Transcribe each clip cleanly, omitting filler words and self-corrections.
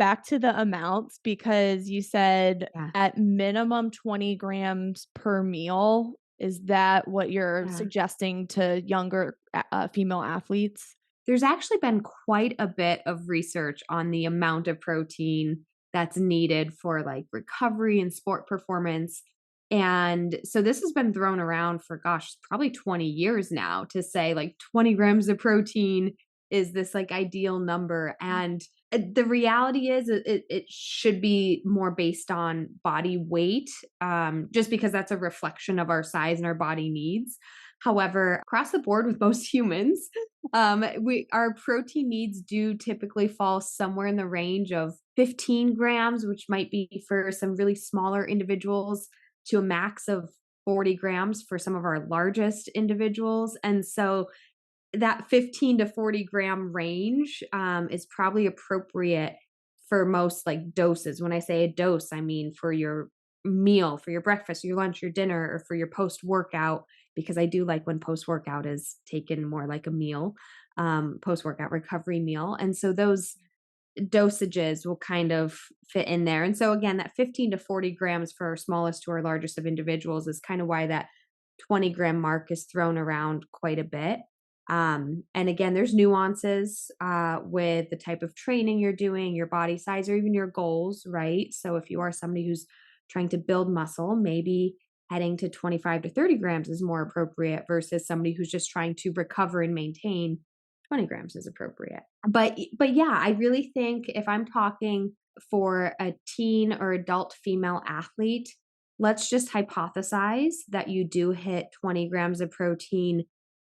back to the amounts because you said Yeah. at minimum 20 grams per meal. Is that what you're Yeah. suggesting to younger female athletes? There's actually been quite a bit of research on the amount of protein that's needed for like recovery and sport performance. And so this has been thrown around for, gosh, probably 20 years now to say like 20 grams of protein is this like ideal number. And the reality is it should be more based on body weight, just because that's a reflection of our size and our body needs. However, across the board with most humans, we our protein needs do typically fall somewhere in the range of 15 grams, which might be for some really smaller individuals, to a max of 40 grams for some of our largest individuals. And so that 15 to 40 gram range is probably appropriate for most like doses. When I say a dose, I mean for your meal, for your breakfast, your lunch, your dinner, or for your post workout, because I do like when post workout is taken more like a meal, post workout recovery meal. And so those dosages will kind of fit in there. And so again, that 15 to 40 grams for our smallest to our largest of individuals is kind of why that 20-gram mark is thrown around quite a bit. And again, there's nuances with the type of training you're doing, your body size, or even your goals, right? So if you are somebody who's trying to build muscle, maybe heading to 25 to 30 grams is more appropriate versus somebody who's just trying to recover and maintain 20 grams is appropriate. But yeah, I really think if I'm talking for a teen or adult female athlete, let's just hypothesize that you do hit 20 grams of protein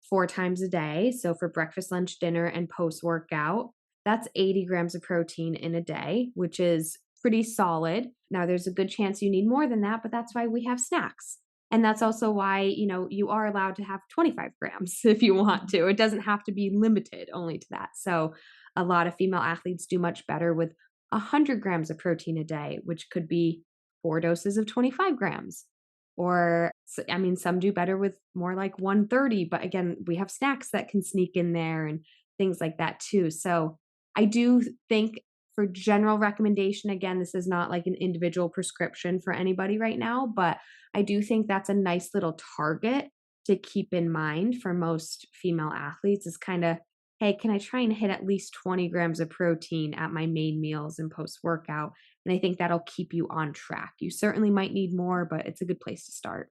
4 times a day. So for breakfast, lunch, dinner, and post workout, that's 80 grams of protein in a day, which is pretty solid. Now, there's a good chance you need more than that, but that's why we have snacks. And that's also why, you are allowed to have 25 grams if you want to. It doesn't have to be limited only to that. So a lot of female athletes do much better with 100 grams of protein a day, which could be 4 doses of 25 grams. Or, I mean, some do better with more like 130, but again, we have snacks that can sneak in there and things like that too. So I do think for general recommendation, again, this is not like an individual prescription for anybody right now, but I do think that's a nice little target to keep in mind for most female athletes is kind of, hey, can I try and hit at least 20 grams of protein at my main meals and post workout? And I think that'll keep you on track. You certainly might need more, but it's a good place to start.